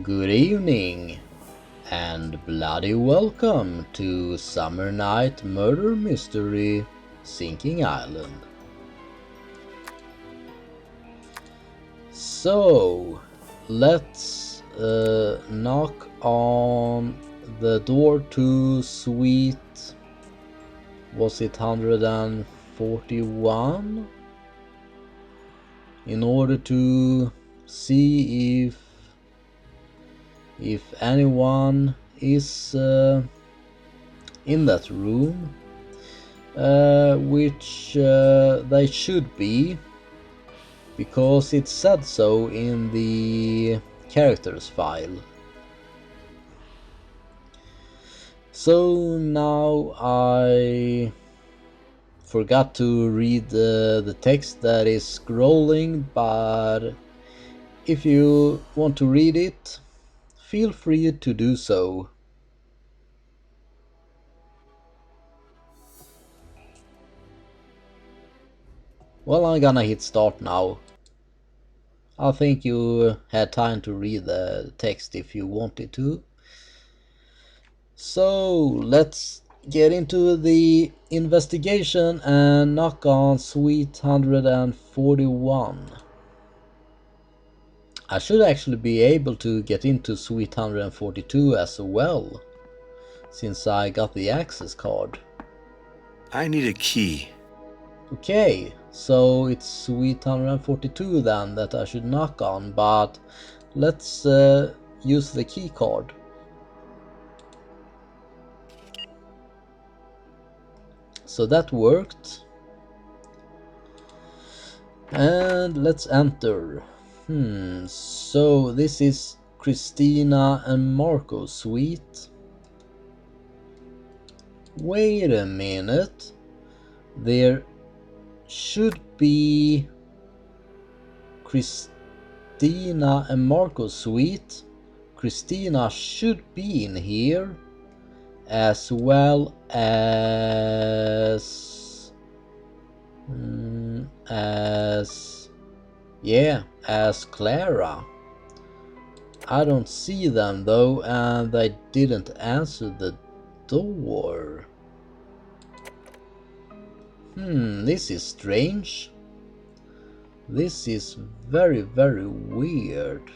Good evening and bloody welcome to Summer Night Murder Mystery Sinking Island. So let's knock on the door to suite, was it 141, in order to see if anyone is in that room, which they should be, because it said so in the characters file. So now I forgot to read the text that is scrolling, but if you want to read it, feel free to do so. Well, I'm gonna hit start now. I think you had time to read the text if you wanted to. So let's get into the investigation and knock on suite 141. I should actually be able to get into suite 142 as well, since I got the access card. I need a key. Okay, so it's suite 142 then that I should knock on, but let's use the key card. So that worked. And let's enter. So this is Christina and Marco's suite. Wait a minute. There should be Christina and Marco's suite. Christina should be in here, as well as Clara. I don't see them though, and they didn't answer the door. This is strange. This is very weird.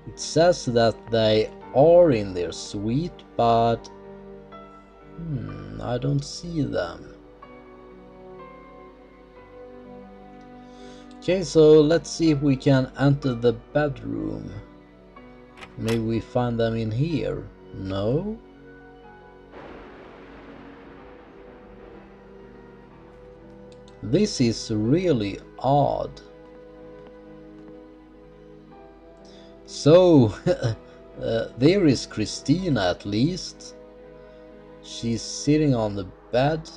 It says that they are in their suite, but I don't see them. Okay, so let's see if we can enter the bedroom. Maybe we find them in here. No? This is really odd. So, there is Christina at least. She's sitting on the bed.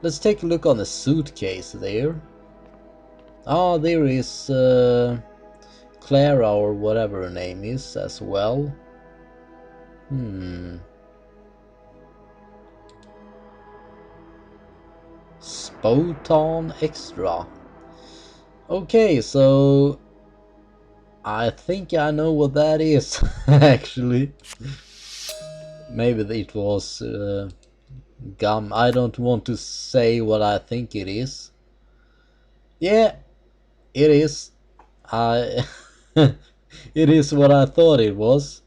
Let's take a look on the suitcase there. Ah, there is Clara, or whatever her name is, as well. Spoton Extra. Okay, so I think I know what that is, actually. Maybe it was gum. I don't want to say what I think it is. Yeah, it is. It is what I thought it was.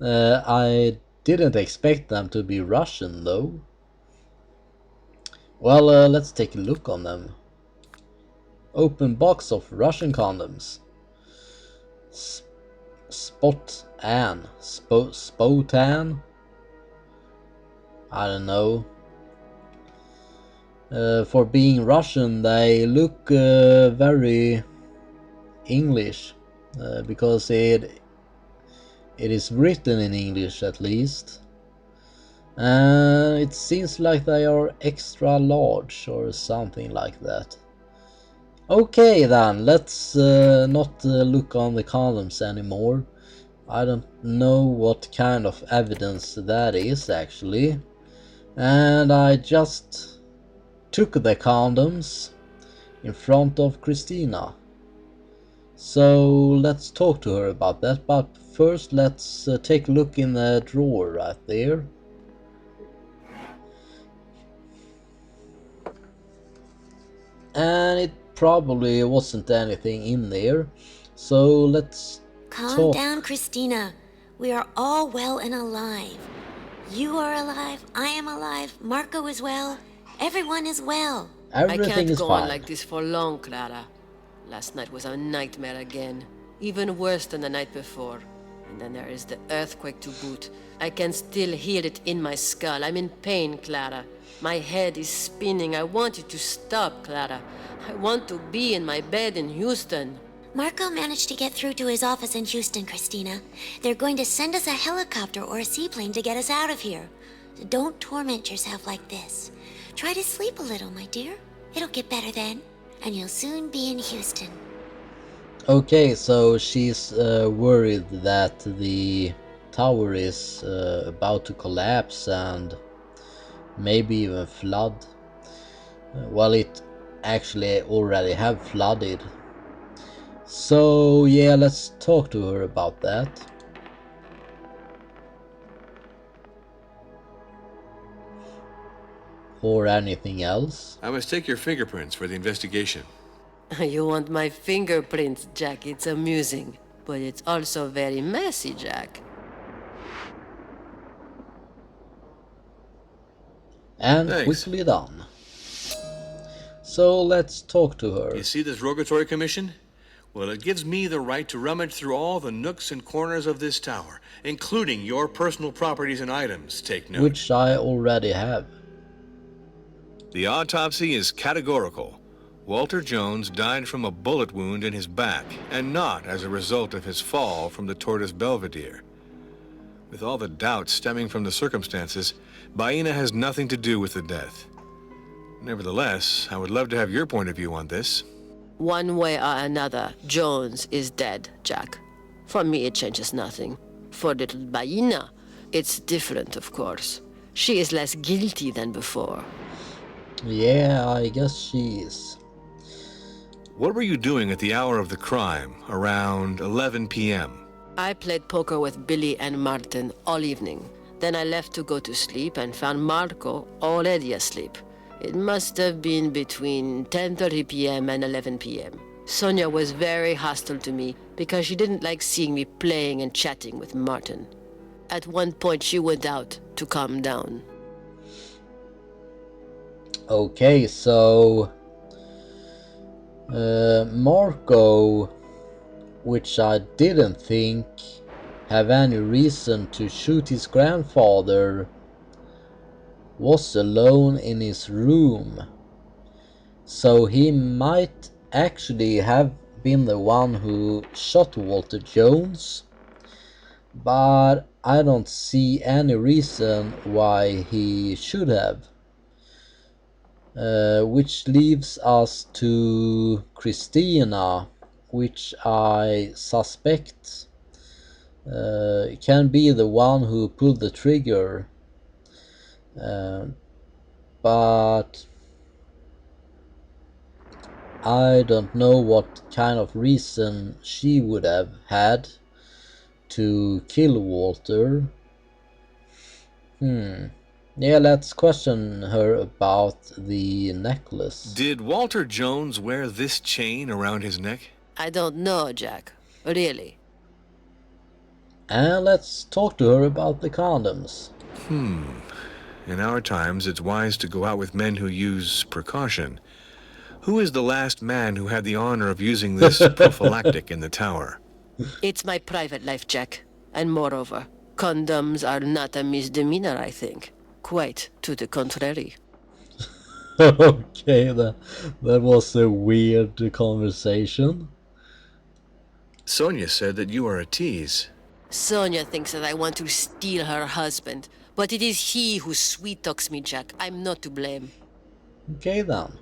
I didn't expect them to be Russian though. Well, let's take a look on them. Open box of Russian condoms. Spotan. I don't know. For being Russian, they look very English, because it is written in English at least. It seems like they are extra large or something like that. Okay then, let's not look on the condoms anymore. I don't know what kind of evidence that is actually. And I just took the condoms in front of Christina. So let's talk to her about that, but first let's take a look in the drawer right there. And it probably wasn't anything in there, so let's Calm talk. down, Christina. We are all well and alive. You are alive, I am alive, Marco is well, everyone is well. I Everything can't is go on fine. like this for long, Clara. Last night was a nightmare again. Even worse than the night before. And then there is the earthquake to boot. I can still hear it in my skull. I'm in pain, Clara. My head is spinning. I want you to stop, Clara. I want to be in my bed in Houston. Marco managed to get through to his office in Houston, Christina. They're going to send us a helicopter or a seaplane to get us out of here. Don't torment yourself like this. Try to sleep a little, my dear. It'll get better then, and you'll soon be in Houston. Okay, so she's worried that the tower is about to collapse and maybe even flood. Well, it actually already have flooded. So yeah, let's talk to her about that. Or anything else. I must take your fingerprints for the investigation. You want my fingerprints, Jack. It's amusing. But it's also very messy, Jack. And Thanks. quickly done. So let's talk to her. You see this rogatory commission? Well, it gives me the right to rummage through all the nooks and corners of this tower, including your personal properties and items, take note. Which I already have. The autopsy is categorical. Walter Jones died from a bullet wound in his back, and not as a result of his fall from the Tortoise Belvedere. With all the doubts stemming from the circumstances, Baena has nothing to do with the death. Nevertheless, I would love to have your point of view on this. One way or another, Jones is dead, Jack. For me, it changes nothing. For little Baena, it's different, of course. She is less guilty than before. Yeah, I guess she is. What were you doing at the hour of the crime, around 11 p.m.? I played poker with Billy and Martin all evening. Then I left to go to sleep and found Marco already asleep. It must have been between 10:30 p.m. and 11 p.m. Sonia was very hostile to me because she didn't like seeing me playing and chatting with Martin. At one point, she went out to calm down. Okay, so Marco, which I didn't think have any reason to shoot his grandfather, was alone in his room. So he might actually have been the one who shot Walter Jones, but I don't see any reason why he should have. Which leaves us to Christina, which I suspect can be the one who pulled the trigger. But I don't know what kind of reason she would have had to kill Walter. Yeah, let's question her about the necklace. Did Walter Jones wear this chain around his neck? I don't know, Jack. Really. And let's talk to her about the condoms. In our times, it's wise to go out with men who use precaution. Who is the last man who had the honor of using this prophylactic in the tower? It's my private life, Jack. And moreover, condoms are not a misdemeanor, I think. Quite to the contrary. Okay, that was a weird conversation. Sonia said that you are a tease. Sonia thinks that I want to steal her husband, but it is he who sweet-talks me, Jack. I'm not to blame. Okay then.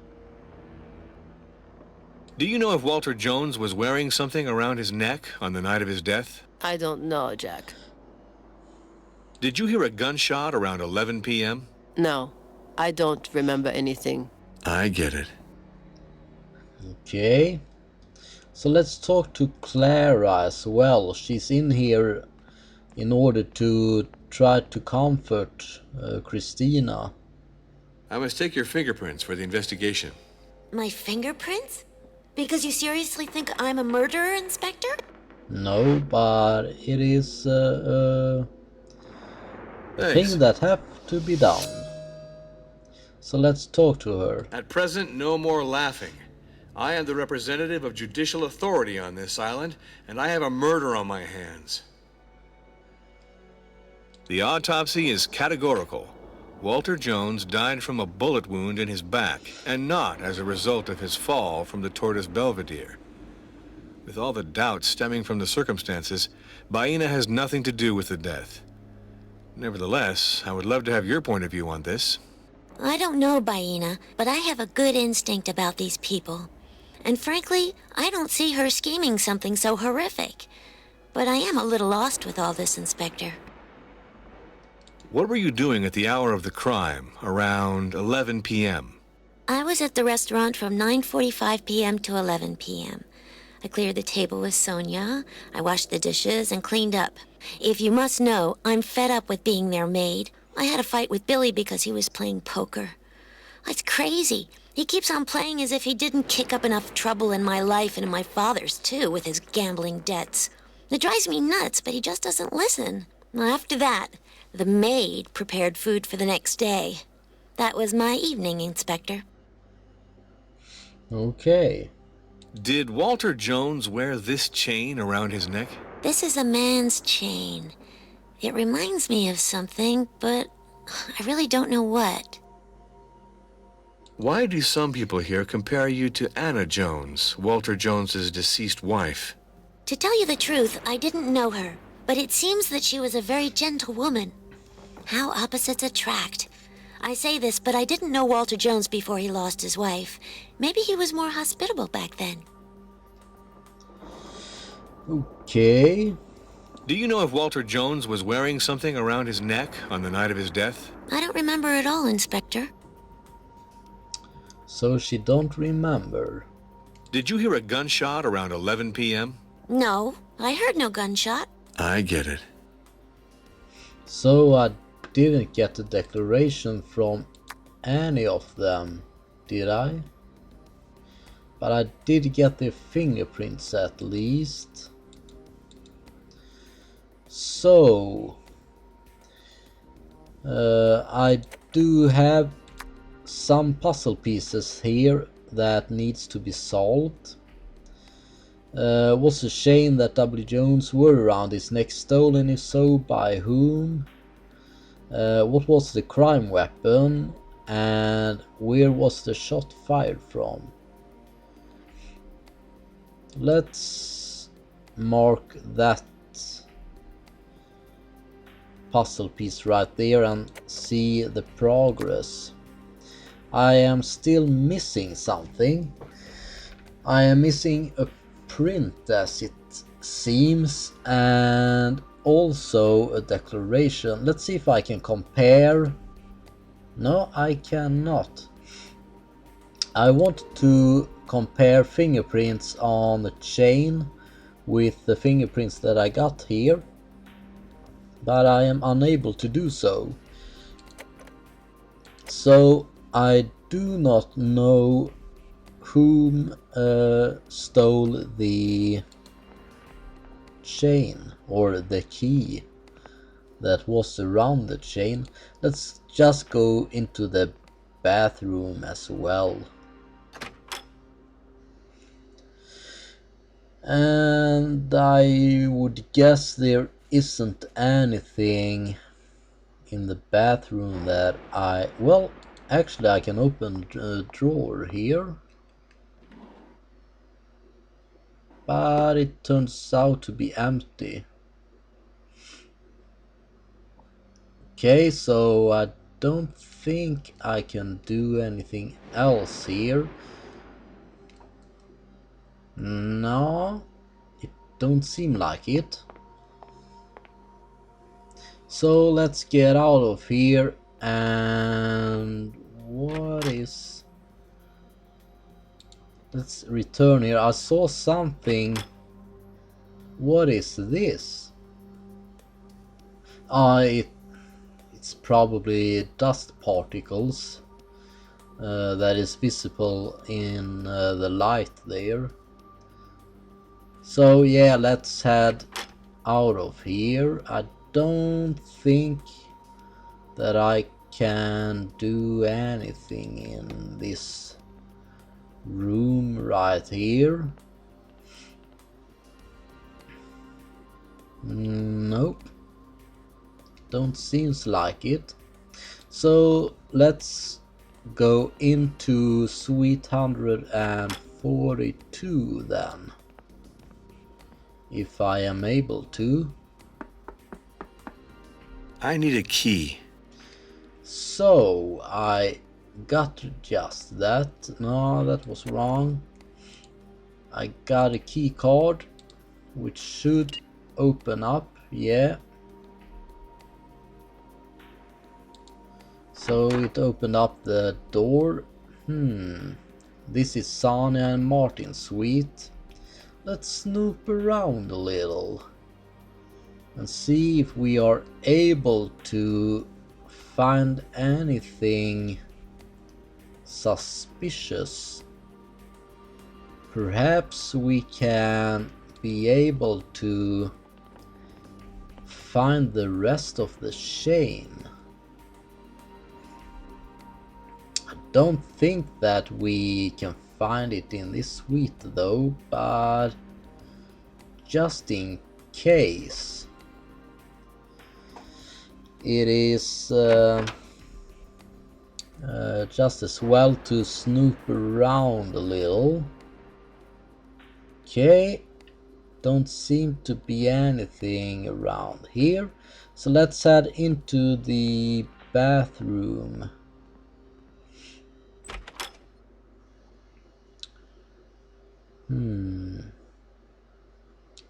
Do you know if Walter Jones was wearing something around his neck on the night of his death? I don't know, Jack. Did you hear a gunshot around 11 p.m.? No, I don't remember anything. I get it. Okay. So let's talk to Clara as well. She's in here in order to try to comfort Christina. I must take your fingerprints for the investigation. My fingerprints? Because you seriously think I'm a murderer, Inspector? No, but it is a Thanks. thing that have to be done. So let's talk to her. At present, no more laughing. I am the representative of judicial authority on this island, and I have a murder on my hands. The autopsy is categorical. Walter Jones died from a bullet wound in his back, and not as a result of his fall from the Tortoise Belvedere. With all the doubts stemming from the circumstances, Baena has nothing to do with the death. Nevertheless, I would love to have your point of view on this. I don't know, Baena, but I have a good instinct about these people. And frankly, I don't see her scheming something so horrific. But I am a little lost with all this, Inspector. What were you doing at the hour of the crime, around 11 p.m.? I was at the restaurant from 9:45 p.m. to 11 p.m. I cleared the table with Sonia, I washed the dishes, and cleaned up. If you must know, I'm fed up with being their maid. I had a fight with Billy because he was playing poker. It's crazy. He keeps on playing as if he didn't kick up enough trouble in my life and in my father's, too, with his gambling debts. It drives me nuts, but he just doesn't listen. After that, the maid prepared food for the next day. That was my evening, Inspector. Okay. Did Walter Jones wear this chain around his neck? This is a man's chain. It reminds me of something, but I really don't know what. Why do some people here compare you to Anna Jones, Walter Jones's deceased wife? To tell you the truth, I didn't know her, but it seems that she was a very gentle woman. How opposites attract. I say this, but I didn't know Walter Jones before he lost his wife. Maybe he was more hospitable back then. Okay. Do you know if Walter Jones was wearing something around his neck on the night of his death? I don't remember at all, Inspector. So she don't remember. Did you hear a gunshot around 11 p.m.? No, I heard no gunshot. I get it. So I didn't get a declaration from any of them, did I? But I did get their fingerprints at least. So I do have some puzzle pieces here that needs to be solved. Was a shame that W. Jones were around his neck stolen, if so, by whom? What was the crime weapon? And where was the shot fired from? Let's mark that puzzle piece right there and see the progress. I am still missing something. I am missing a print, as it seems, and also a declaration. Let's see if I can compare. No, I cannot. I want to compare fingerprints on the chain with the fingerprints that I got here, but I am unable to do so. So I do not know whom stole the chain or the key that was around the chain. Let's just go into the bathroom as well. And I would guess there isn't anything in the bathroom that well, actually I can open a drawer here, but it turns out to be empty. Okay, so I don't think I can do anything else here. No, it don't seem like it. So let's get out of here. And what is Let's return here. I saw something. What is this? It's probably dust particles that is visible in the light there. So yeah, let's head out of here. I don't think that I can do anything in this room right here. Nope, don't seems like it. So let's go into suite 142 then, if I am able to. I need a key. So I got just that. No, that was wrong. I got a key card which should open up. Yeah, so it opened up the door. This is Sonia and Martin's suite. Let's snoop around a little and see if we are able to find anything suspicious. Perhaps we can be able to find the rest of the chain. I don't think that we can find it in this suite though, but just in case, it is just as well to snoop around a little. Okay, don't seem to be anything around here, so let's head into the bathroom.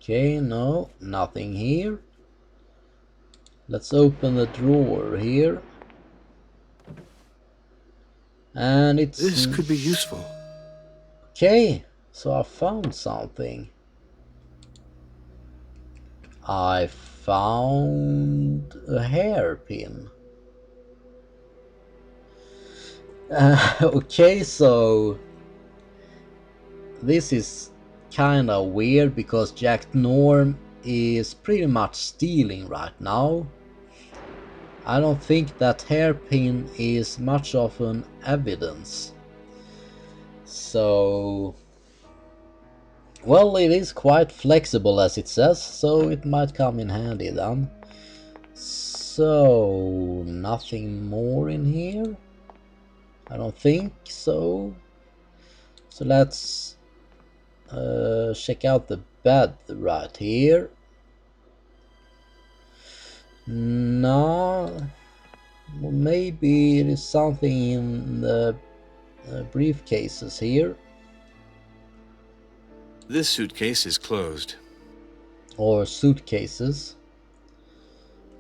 Okay, no, nothing here. Let's open the drawer here. And it's... This could be useful. Okay, so I found something. I found a hairpin. Okay, so this is kinda weird because Jack Norm is pretty much stealing right now. I don't think that hairpin is much of an evidence. So, well, it is quite flexible as it says, so it might come in handy then. So, nothing more in here? I don't think so. So let's check out the bed right here. No, well, maybe it is something in the briefcases here. This suitcase is closed. Or suitcases.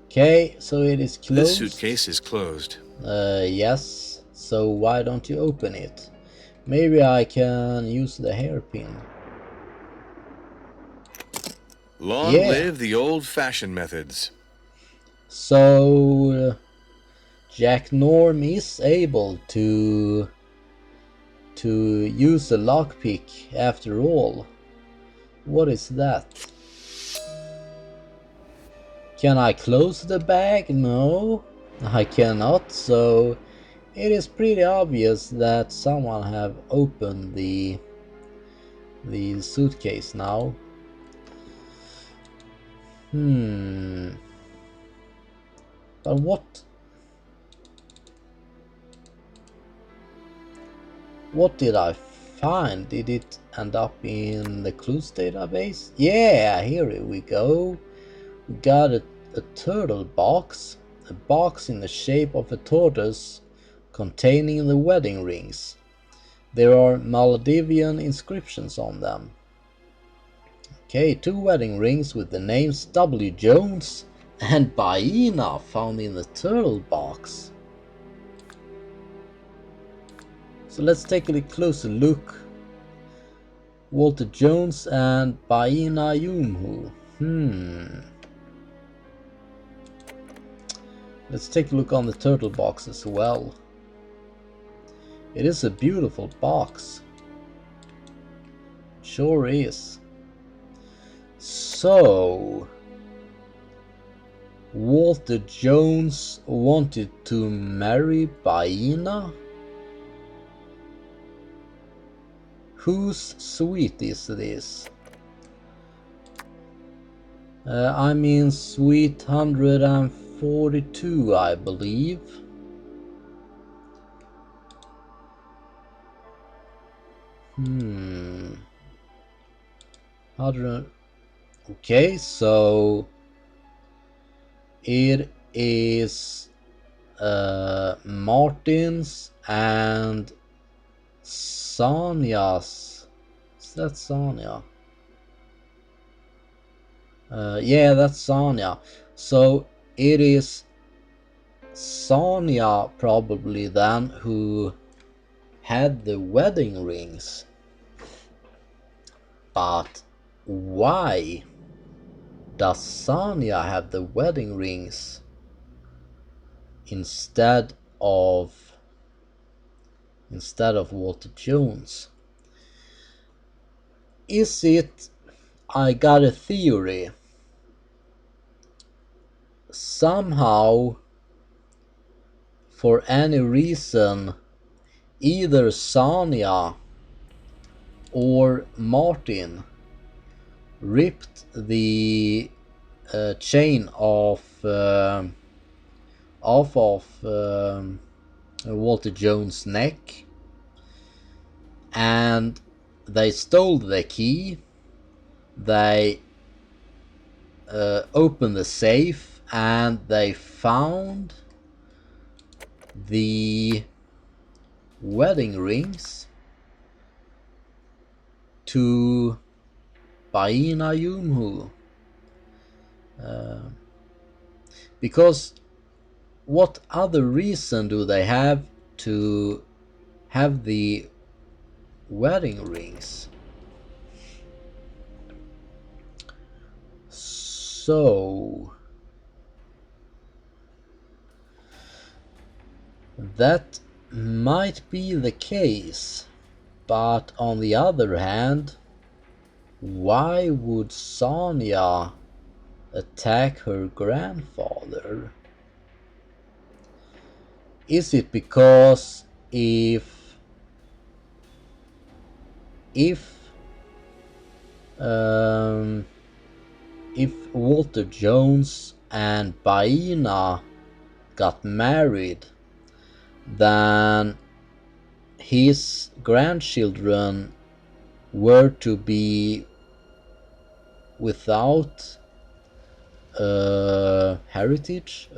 Okay, so it is closed. This suitcase is closed. Yes, so why don't you open it? Maybe I can use the hairpin. Long live the old-fashioned methods. So Jack Norm is able to use a lockpick after all. What is that? Can I close the bag? No, I cannot. So it is pretty obvious that someone have opened the suitcase now. But what did I find? Did it end up in the clues database? Yeah, here we go. We got a turtle box. A box in the shape of a tortoise containing the wedding rings. There are Maldivian inscriptions on them. Okay, 2 wedding rings with the names W. Jones and Baina found in the turtle box. So let's take a closer look. Walter Jones and Baina Yumhu. Let's take a look on the turtle box as well. It is a beautiful box. Sure is. So, Walter Jones wanted to marry Baina? Whose suite is this? I mean suite 142, I believe. Okay, so it is Martin's and Sonya's. Is that Sonya? Yeah, that's Sonya. So it is Sonya probably then who had the wedding rings. But why does Sonya have the wedding rings instead of Walter Jones? Is it, I got a theory, somehow for any reason either Sonya or Martin ripped the chain off of Walter Jones' neck, and they stole the key. They opened the safe and they found the wedding rings to Baina Yumhu. Because what other reason do they have to have the wedding rings? So that might be the case, but on the other hand, why would Sonya attack her grandfather? Is it because if Walter Jones and Baina got married, then his grandchildren were to be without heritage?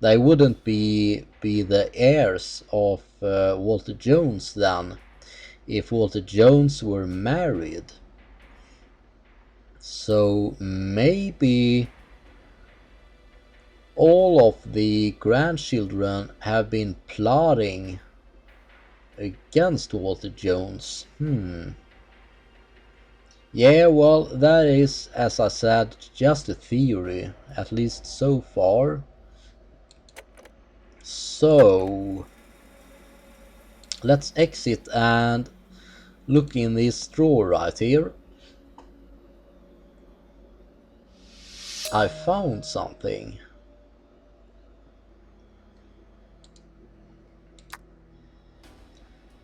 They wouldn't be the heirs of Walter Jones then, if Walter Jones were married. So maybe all of the grandchildren have been plotting against Walter Jones. Yeah, well, that is, as I said, just a theory, at least so far. So let's exit and look in this drawer right here. I found something.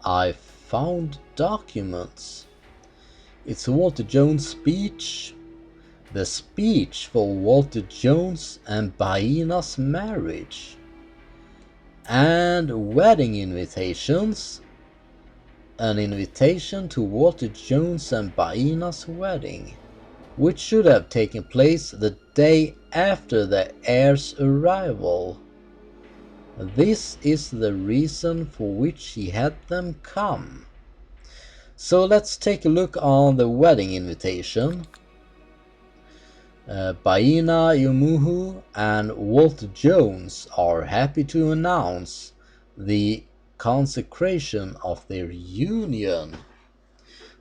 I found documents. It's Walter Jones' speech. The speech for Walter Jones and Baina's marriage. And wedding invitations. An invitation to Walter Jones and Baina's wedding, which should have taken place the day after the heir's arrival. This is the reason for which he had them come. So let's take a look on the wedding invitation. Baina Yumuhu and Walter Jones are happy to announce the consecration of their union.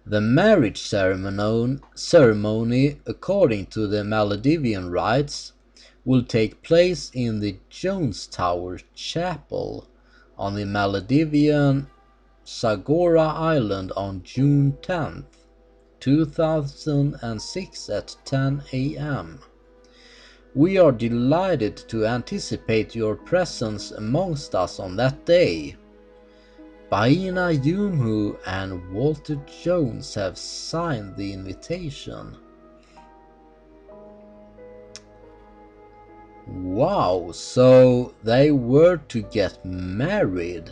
The marriage ceremony, according to the Maldivian rites, will take place in the Jones Tower Chapel on the Maldivian Sagora Island on June 10th, 2006 at 10 a.m. We are delighted to anticipate your presence amongst us on that day. Baina Yumhu and Walter Jones have signed the invitation. Wow, so they were to get married.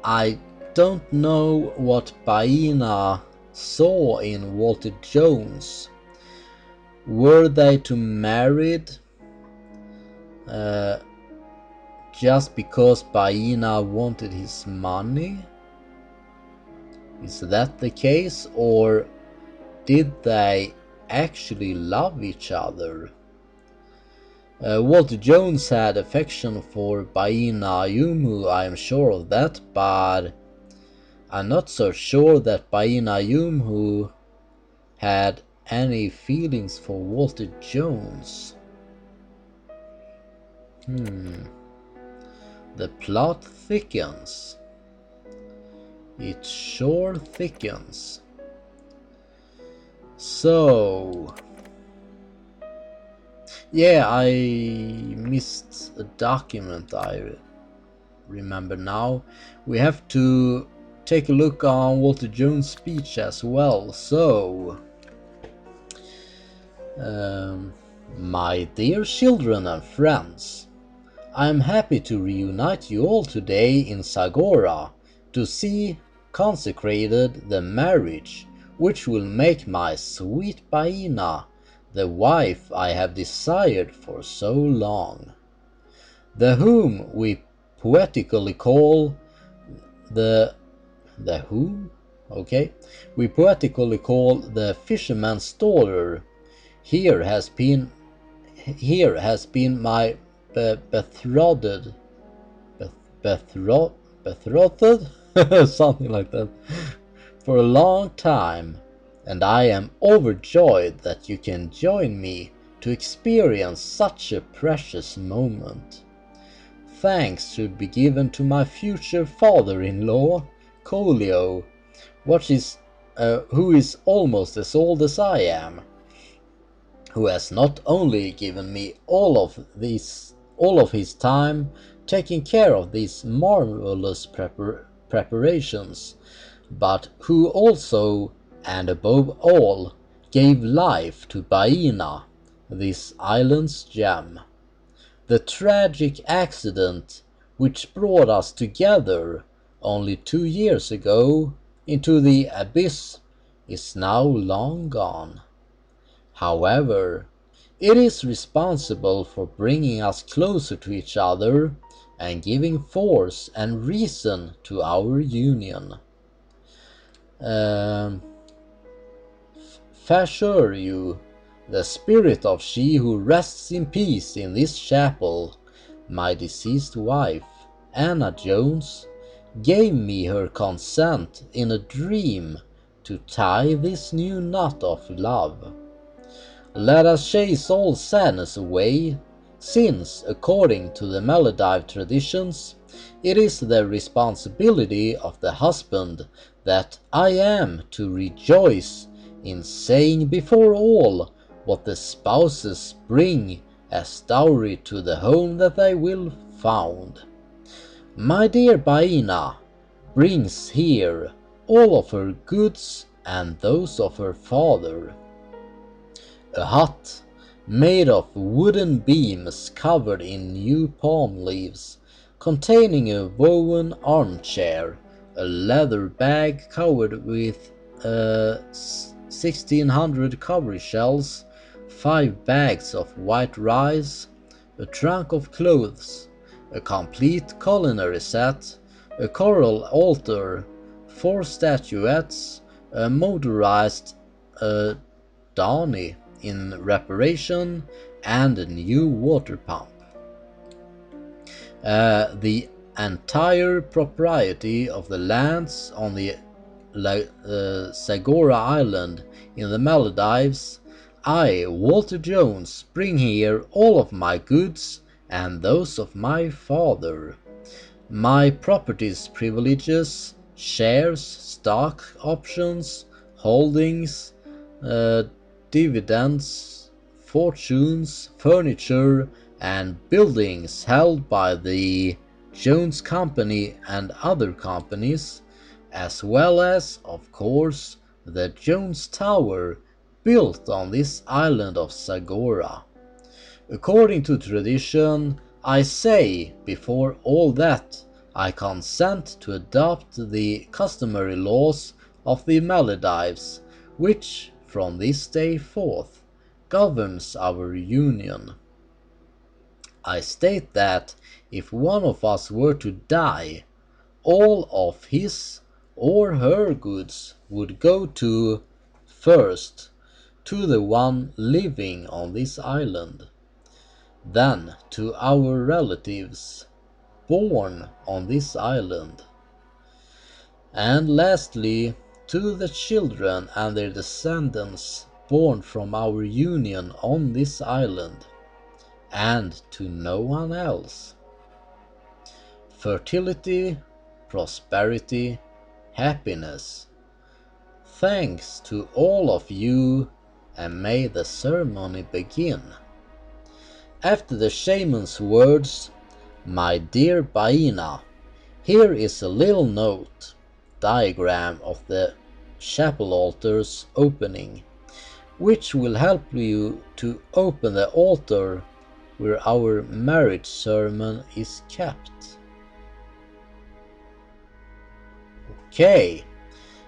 I don't know what Baina saw in Walter Jones. Were they to married just because Baina wanted his money? Is that the case, or did they actually love each other? Walter Jones had affection for Baina Yumu, I am sure of that, but I'm not so sure that Baina Yumu had any feelings for Walter Jones. The plot thickens. It sure thickens. So, yeah, I missed a document, I remember now. We have to take a look on Walter Jones' speech as well. So, my dear children and friends, I am happy to reunite you all today in Sagora to see consecrated the marriage which will make my sweet Baina the wife I have desired for so long, the whom we poetically call the fisherman's daughter. Here has been my betrothed, something like that, for a long time, and I am overjoyed that you can join me to experience such a precious moment. Thanks should be given to my future father-in-law, Colio, who is almost as old as I am, who has not only given me all of his time taking care of these marvelous preparations, but who also, and above all, gave life to Baina, this island's gem. The tragic accident which brought us together only 2 years ago into the abyss is now long gone. However, it is responsible for bringing us closer to each other and giving force and reason to our union. Fassure you, the spirit of she who rests in peace in this chapel, my deceased wife, Anna Jones, gave me her consent in a dream to tie this new knot of love. Let us chase all sadness away, since, according to the Maldive traditions, it is the responsibility of the husband that I am to rejoice in saying before all what the spouses bring as dowry to the home that they will found. My dear Baina brings here all of her goods and those of her father. A hut made of wooden beams covered in new palm leaves, containing a woven armchair, a leather bag covered with 1600 cowrie shells, 5 bags of white rice, a trunk of clothes, a complete culinary set, a coral altar, 4 statuettes, a motorized Downy in reparation, and a new water pump. The entire propriety of the lands on the Sagora Island in the Maldives, I, Walter Jones, bring here all of my goods and those of my father. My properties, privileges, shares, stock, options, holdings, dividends, fortunes, furniture, and buildings held by the Jones Company and other companies, as well as, of course, the Jones Tower built on this island of Sagora. According to tradition, I say, before all that, I consent to adopt the customary laws of the Maldives, which, from this day forth, governs our union. I state that if one of us were to die, all of his or her goods would go to, first, to the one living on this island, then to our relatives born on this island, and lastly to the children and their descendants born from our union on this island, and to no one else. Fertility, prosperity, happiness. Thanks to all of you, and may the ceremony begin. After the shaman's words, my dear Baina, here is a little note, diagram of the chapel altar's opening, which will help you to open the altar where our marriage ceremony is kept. Okay,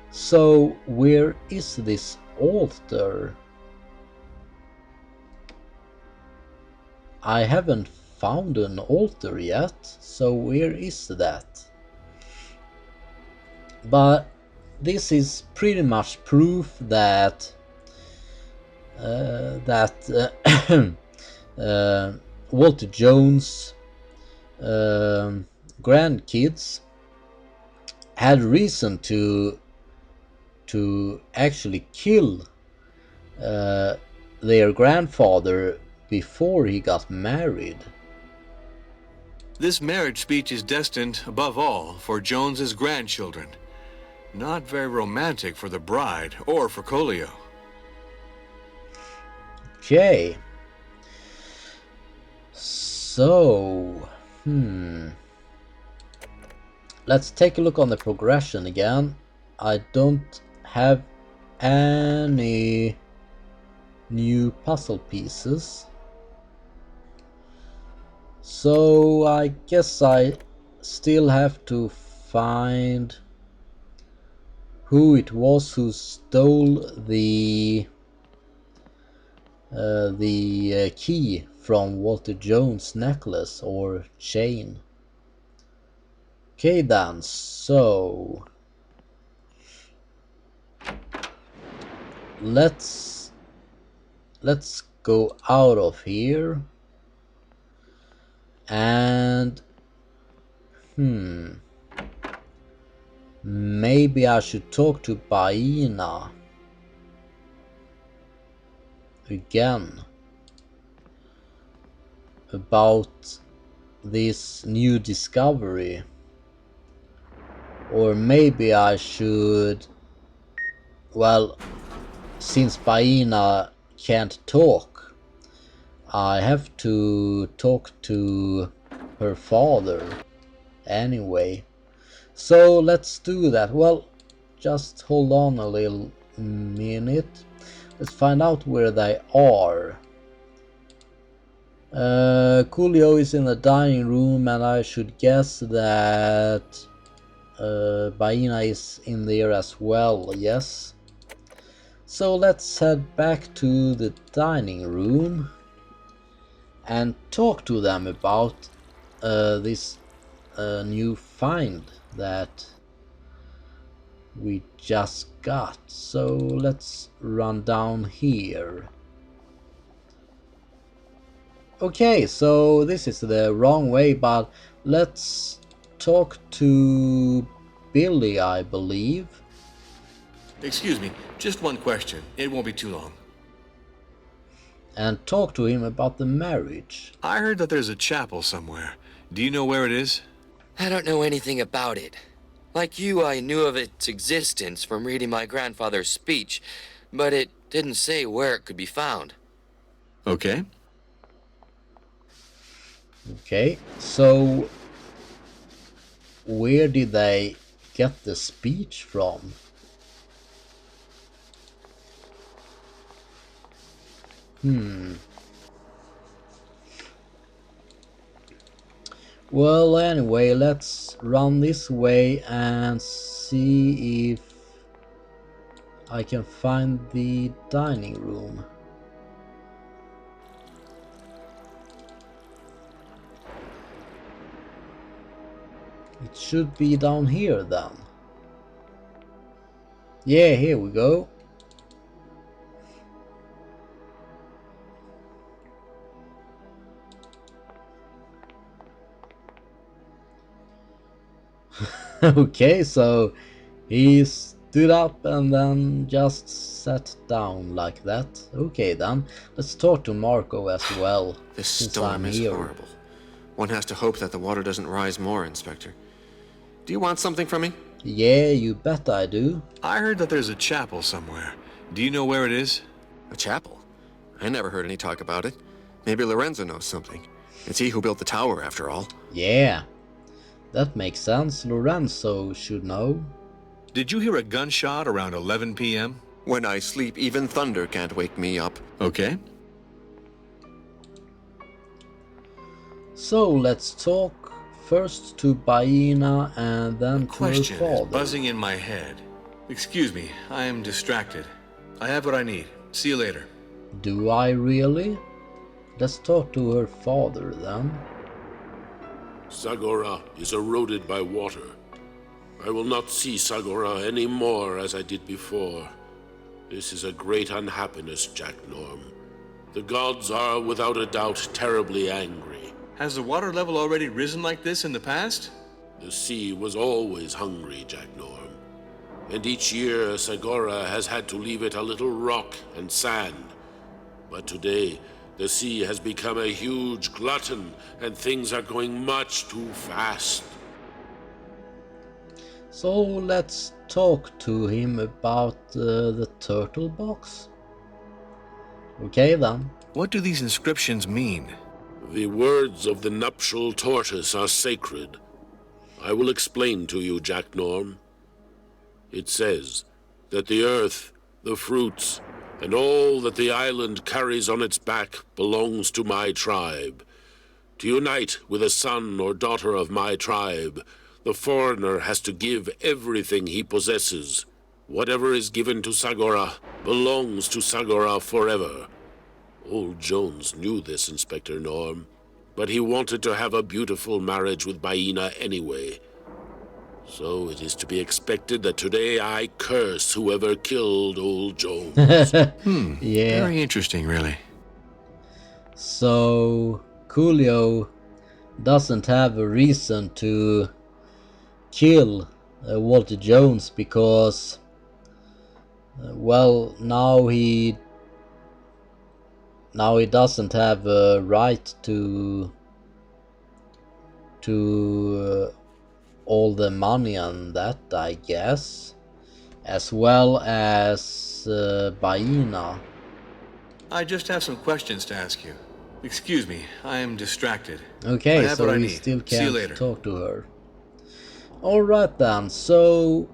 so where is this altar? I haven't found an altar yet, so where is that? But this is pretty much proof that Walter Jones' grandkids had reason to actually kill their grandfather before he got married. This marriage speech is destined, above all, for Jones's grandchildren. Not very romantic for the bride or for Colio. Okay. So, let's take a look on the progression again. I don't have any new puzzle pieces, so I guess I still have to find who it was who stole the key from Walter Jones' necklace or chain. Okay then, so let's go out of here and maybe I should talk to Baina again about this new discovery, or maybe I should, well, since Baina can't talk, I have to talk to her father anyway. So let's do that. Well, just hold on a little minute. Let's find out where they are. Coolio is in the dining room, and I should guess that Baina is in there as well, yes. So let's head back to the dining room and talk to them about this new find that we just got. So let's run down here. Okay, so this is the wrong way, but let's talk to Billy, I believe. Excuse me, just one question. It won't be too long. And talk to him about the marriage. I heard that there's a chapel somewhere. Do you know where it is? I don't know anything about it. Like you, I knew of its existence from reading my grandfather's speech, but it didn't say where it could be found. Okay. Okay, so where did they get the speech from? Well, anyway, let's run this way and see if I can find the dining room. It should be down here then. Yeah, here we go. Okay, so he stood up and then just sat down like that. Okay then, let's talk to Marco as well. This since storm I'm is here. horrible. One has to hope that the water doesn't rise more, Inspector. Do you want something from me? Yeah, you bet I do. I heard that there's a chapel somewhere. Do you know where it is? A chapel? I never heard any talk about it. Maybe Lorenzo knows something. It's he who built the tower, after all. Yeah, that makes sense. Lorenzo should know. Did you hear a gunshot around 11 p.m.? When I sleep, even thunder can't wake me up. Okay. So let's talk first to Baina and then to her Question is father. buzzing in my head. Excuse me, I am distracted. I have what I need. See you later. Do I really? Let's talk to her father then. Sagora is eroded by water. I will not see Sagora any more as I did before. This is a great unhappiness, Jack Norm. The gods are, without a doubt, terribly angry. Has the water level already risen like this in the past? The sea was always hungry, Jack Norm. And each year, Sagora has had to leave it a little rock and sand. But today, the sea has become a huge glutton, and things are going much too fast. So let's talk to him about the turtle box. Okay then. What do these inscriptions mean? The words of the nuptial tortoise are sacred. I will explain to you, Jack Norm. It says that the earth, the fruits, and all that the island carries on its back belongs to my tribe. To unite with a son or daughter of my tribe, the foreigner has to give everything he possesses. Whatever is given to Sagora belongs to Sagora forever. Old Jones knew this, Inspector Norm, but he wanted to have a beautiful marriage with Baina anyway. So it is to be expected that today I curse whoever killed old Jones. Yeah. Very interesting, really. So Coolio doesn't have a reason to kill Walter Jones because well, now he doesn't have a right to all the money and that, I guess, as well as Baina. I just have some questions to ask you. Excuse me, I am distracted. I Okay, have so what I we need. still See you can't later. talk to her. Alright then, so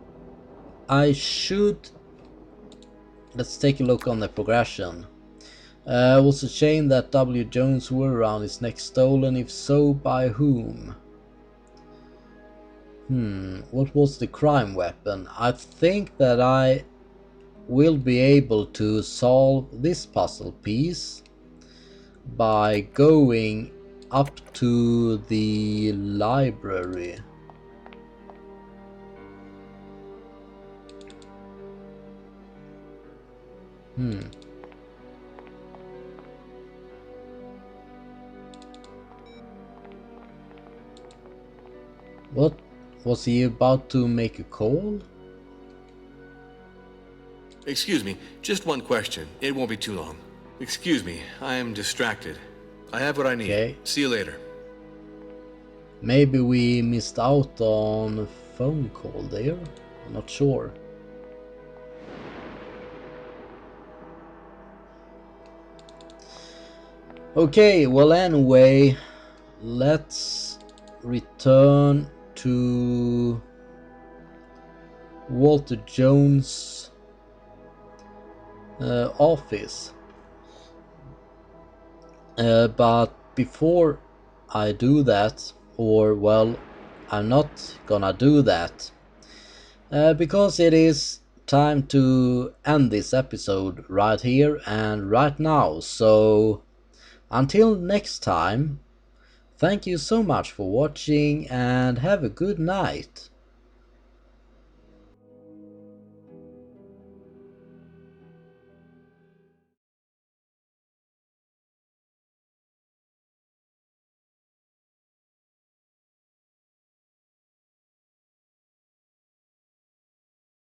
let's take a look on the progression. It was a shame that W. Jones wore around his neck stolen. If so, by whom? What was the crime weapon? I think that I will be able to solve this puzzle piece by going up to the library. What? Was he about to make a call? Excuse me, just one question. It won't be too long. Excuse me, I am distracted. I have what I need. Okay. See you later. Maybe we missed out on a phone call there? I'm not sure. Okay, well anyway, let's return to Walter Jones' office. But before I do that, or well, I'm not gonna do that, because it is time to end this episode right here and right now. So until next time, thank you so much for watching and have a good night.